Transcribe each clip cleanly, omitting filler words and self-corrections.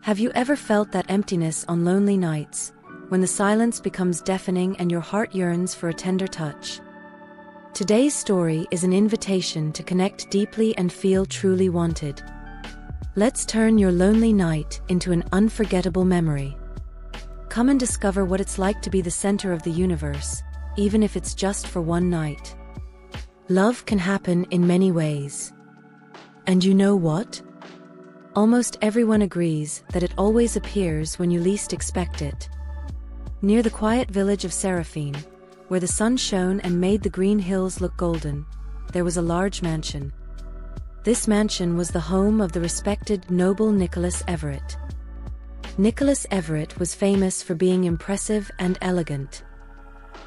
Have you ever felt that emptiness on lonely nights, when the silence becomes deafening and your heart yearns for a tender touch? Today's story is an invitation to connect deeply and feel truly wanted. Let's turn your lonely night into an unforgettable memory. Come and discover what it's like to be the center of the universe, even if it's just for one night. Love can happen in many ways. And you know what? Almost everyone agrees that it always appears when you least expect it. Near the quiet village of Seraphine, where the sun shone and made the green hills look golden, there was a large mansion. This mansion was the home of the respected noble Nicholas Everett. Nicholas Everett was famous for being impressive and elegant.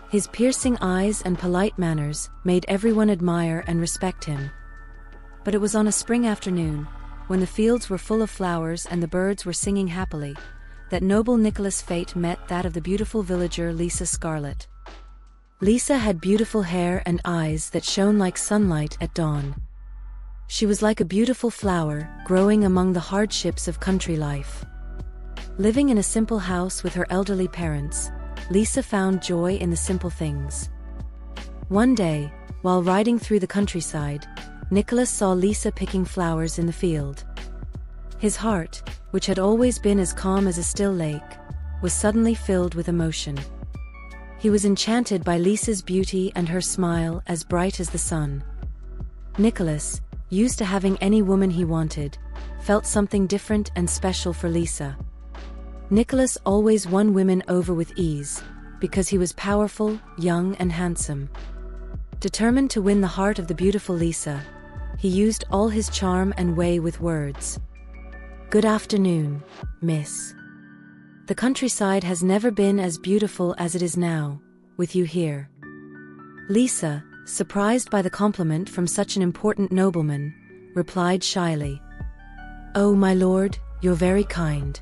His piercing eyes and polite manners made everyone admire and respect him. But it was on a spring afternoon, when the fields were full of flowers and the birds were singing happily, that noble Nicholas' fate met that of the beautiful villager Lisa Scarlett. Lisa had beautiful hair and eyes that shone like sunlight at dawn. She was like a beautiful flower growing among the hardships of country life. Living in a simple house with her elderly parents, Lisa found joy in the simple things. One day, while riding through the countryside, Nicholas saw Lisa picking flowers in the field. His heart, which had always been as calm as a still lake, was suddenly filled with emotion. He was enchanted by Lisa's beauty and her smile as bright as the sun. Nicholas, used to having any woman he wanted, felt something different and special for Lisa. Nicholas always won women over with ease, because he was powerful, young and handsome. Determined to win the heart of the beautiful Lisa, he used all his charm and way with words. "Good afternoon, miss. The countryside has never been as beautiful as it is now, with you here." Lisa, surprised by the compliment from such an important nobleman, replied shyly, "Oh, my lord, you're very kind.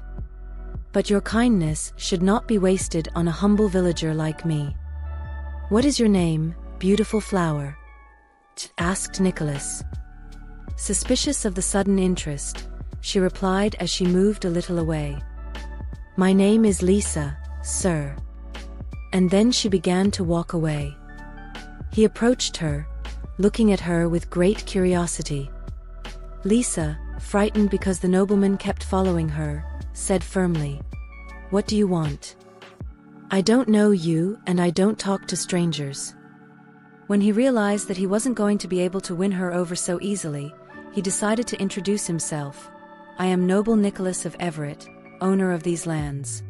But your kindness should not be wasted on a humble villager like me." "What is your name, beautiful flower?" asked Nicholas. Suspicious of the sudden interest, she replied as she moved a little away. "My name is Lisa, sir." And then she began to walk away. He approached her, looking at her with great curiosity. Lisa, frightened because the nobleman kept following her, said firmly, "What do you want?" "I don't know you and I don't talk to strangers." When he realized that he wasn't going to be able to win her over so easily, he decided to introduce himself. "I am noble Nicholas of Everett, owner of these lands.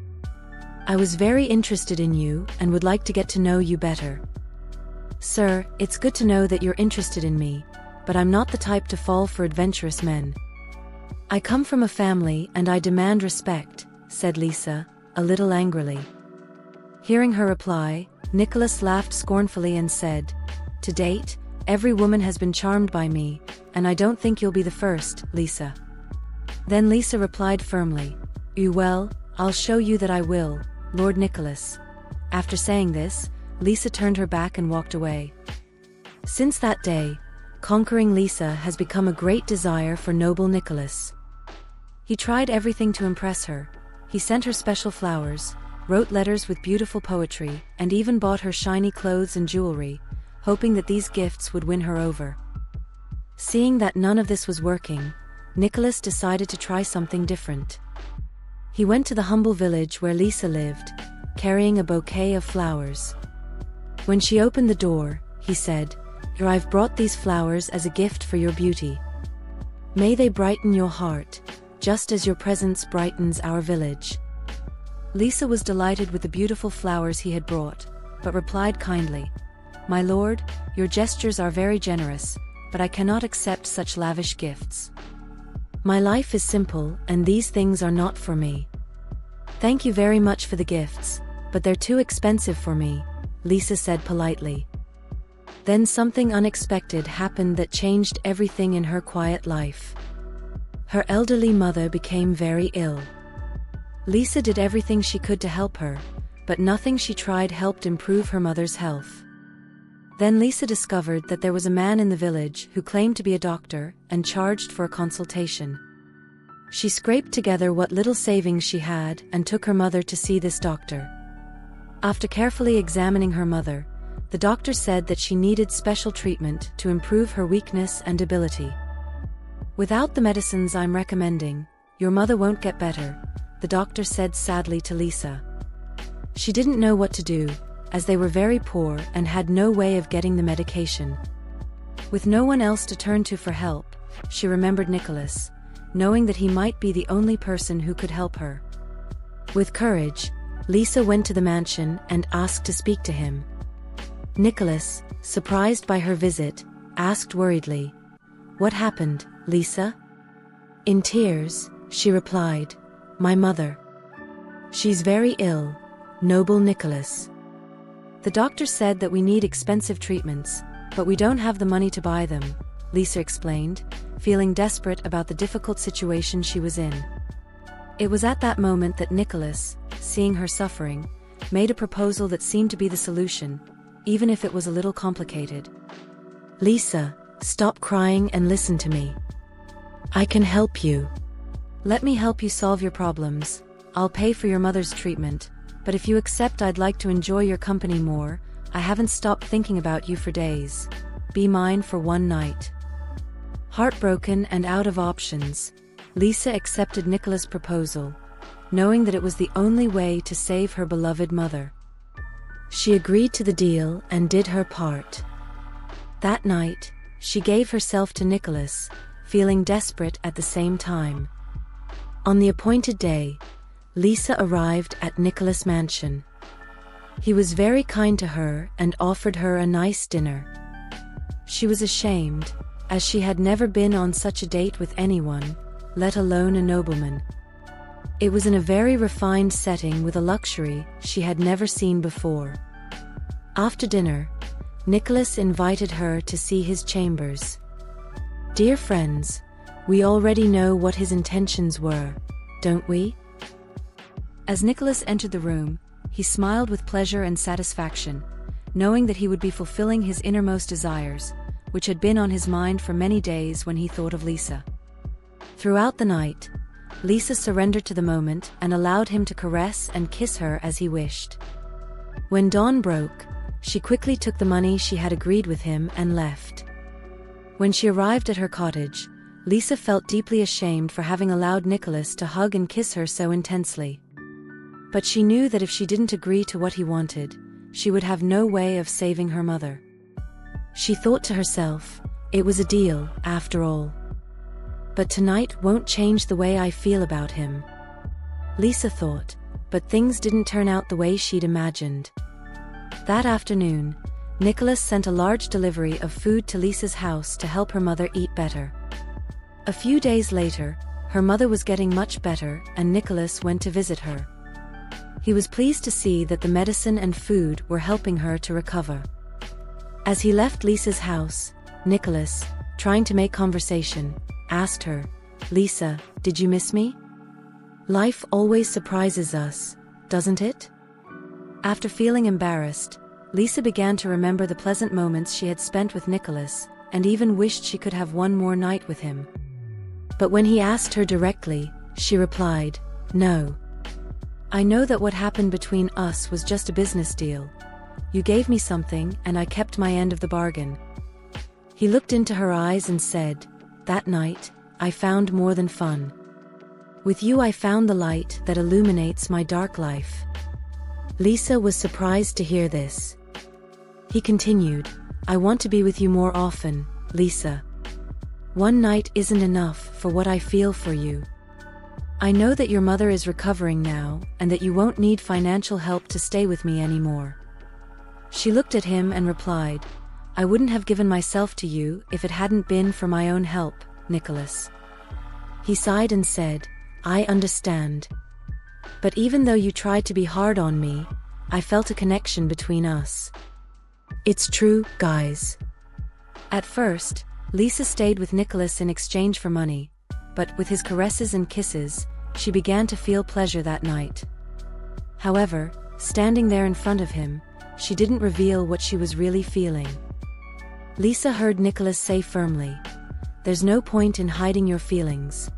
I was very interested in you and would like to get to know you better." "Sir, it's good to know that you're interested in me, but I'm not the type to fall for adventurous men. I come from a family and I demand respect," said Lisa, a little angrily. Hearing her reply, Nicholas laughed scornfully and said, "To date, every woman has been charmed by me, and I don't think you'll be the first, Lisa." Then Lisa replied firmly, Well, I'll show you that I will, Lord Nicholas." After saying this, Lisa turned her back and walked away. Since that day, conquering Lisa has become a great desire for noble Nicholas. He tried everything to impress her. He sent her special flowers, wrote letters with beautiful poetry, and even bought her shiny clothes and jewelry, hoping that these gifts would win her over. Seeing that none of this was working, Nicholas decided to try something different. He went to the humble village where Lisa lived, carrying a bouquet of flowers. When she opened the door, he said, "Here, I've brought these flowers as a gift for your beauty. May they brighten your heart, just as your presence brightens our village." Lisa was delighted with the beautiful flowers he had brought, but replied kindly, "My lord, your gestures are very generous, but I cannot accept such lavish gifts. My life is simple and these things are not for me." "Thank you very much for the gifts, but they're too expensive for me," Lisa said politely. Then something unexpected happened that changed everything in her quiet life. Her elderly mother became very ill. Lisa did everything she could to help her, but nothing she tried helped improve her mother's health. Then Lisa discovered that there was a man in the village who claimed to be a doctor and charged for a consultation. She scraped together what little savings she had and took her mother to see this doctor. After carefully examining her mother, the doctor said that she needed special treatment to improve her weakness and debility. "Without the medicines I'm recommending, your mother won't get better," the doctor said sadly to Lisa. She didn't know what to do, as they were very poor and had no way of getting the medication. With no one else to turn to for help, she remembered Nicholas, knowing that he might be the only person who could help her. With courage, Lisa went to the mansion and asked to speak to him. Nicholas, surprised by her visit, asked worriedly, "What happened, Lisa?" In tears, she replied, "My mother. She's very ill, noble Nicholas." "The doctor said that we need expensive treatments, but we don't have the money to buy them," Lisa explained, feeling desperate about the difficult situation she was in. It was at that moment that Nicholas, seeing her suffering, made a proposal that seemed to be the solution, even if it was a little complicated. "Lisa, stop crying and listen to me. I can help you. Let me help you solve your problems. I'll pay for your mother's treatment, but if you accept, I'd like to enjoy your company more. I haven't stopped thinking about you for days. Be mine for one night." Heartbroken and out of options, Lisa accepted Nicholas' proposal, knowing that it was the only way to save her beloved mother. She agreed to the deal and did her part. That night, she gave herself to Nicholas, feeling desperate at the same time. On the appointed day, Lisa arrived at Nicholas' mansion. He was very kind to her and offered her a nice dinner. She was ashamed, as she had never been on such a date with anyone, let alone a nobleman. It was in a very refined setting with a luxury she had never seen before. After dinner, Nicholas invited her to see his chambers. "Dear friends, we already know what his intentions were, don't we?" As Nicholas entered the room, he smiled with pleasure and satisfaction, knowing that he would be fulfilling his innermost desires, which had been on his mind for many days when he thought of Lisa. Throughout the night, Lisa surrendered to the moment and allowed him to caress and kiss her as he wished. When dawn broke, she quickly took the money she had agreed with him and left. When she arrived at her cottage, Lisa felt deeply ashamed for having allowed Nicholas to hug and kiss her so intensely. But she knew that if she didn't agree to what he wanted, she would have no way of saving her mother. She thought to herself, it was a deal, after all. But tonight won't change the way I feel about him. Lisa thought, but things didn't turn out the way she'd imagined. That afternoon, Nicholas sent a large delivery of food to Lisa's house to help her mother eat better. A few days later, her mother was getting much better and Nicholas went to visit her. He was pleased to see that the medicine and food were helping her to recover. As he left Lisa's house, Nicholas, trying to make conversation, asked her, "Lisa, did you miss me? Life always surprises us, doesn't it?" After feeling embarrassed, Lisa began to remember the pleasant moments she had spent with Nicholas, and even wished she could have one more night with him. But when he asked her directly, she replied, "No. I know that what happened between us was just a business deal. You gave me something and I kept my end of the bargain." He looked into her eyes and said, "That night, I found more than fun. With you I found the light that illuminates my dark life." Lisa was surprised to hear this. He continued, "I want to be with you more often, Lisa. One night isn't enough for what I feel for you. I know that your mother is recovering now and that you won't need financial help to stay with me anymore." She looked at him and replied, "I wouldn't have given myself to you if it hadn't been for my own help, Nicholas." He sighed and said, "I understand. But even though you tried to be hard on me, I felt a connection between us. It's true, guys." At first, Lisa stayed with Nicholas in exchange for money, but with his caresses and kisses, she began to feel pleasure that night. However, standing there in front of him, she didn't reveal what she was really feeling. Lisa heard Nicholas say firmly, "There's no point in hiding your feelings.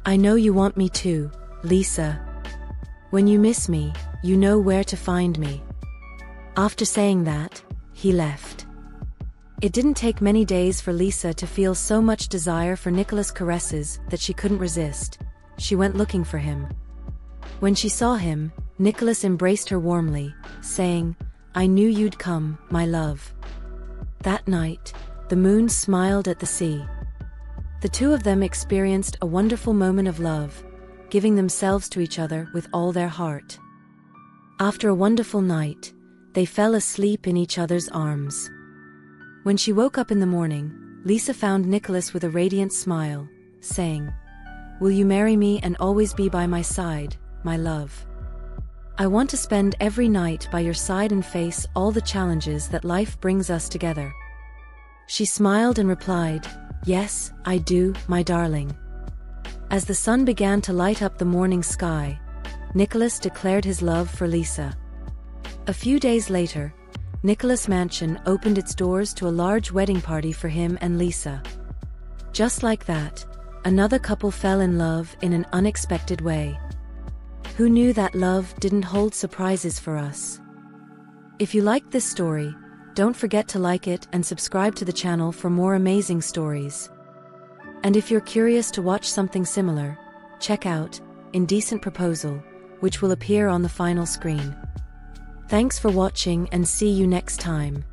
I know you want me too, Lisa. When you miss me, you know where to find me." After saying that, he left. It didn't take many days for Lisa to feel so much desire for Nicholas' caresses that she couldn't resist. She went looking for him. When she saw him, Nicholas embraced her warmly, saying, "I knew you'd come, my love." That night, the moon smiled at the sea. The two of them experienced a wonderful moment of love, giving themselves to each other with all their heart. After a wonderful night, they fell asleep in each other's arms. When she woke up in the morning, Lisa found Nicholas with a radiant smile, saying, "Will you marry me and always be by my side, my love? I want to spend every night by your side and face all the challenges that life brings us together." She smiled and replied, "Yes, I do, my darling." As the sun began to light up the morning sky, Nicholas declared his love for Lisa. A few days later, Nicholas Mansion opened its doors to a large wedding party for him and Lisa. Just like that, another couple fell in love in an unexpected way. Who knew that love didn't hold surprises for us? If you liked this story, don't forget to like it and subscribe to the channel for more amazing stories. And if you're curious to watch something similar, check out Indecent Proposal, which will appear on the final screen. Thanks for watching and see you next time.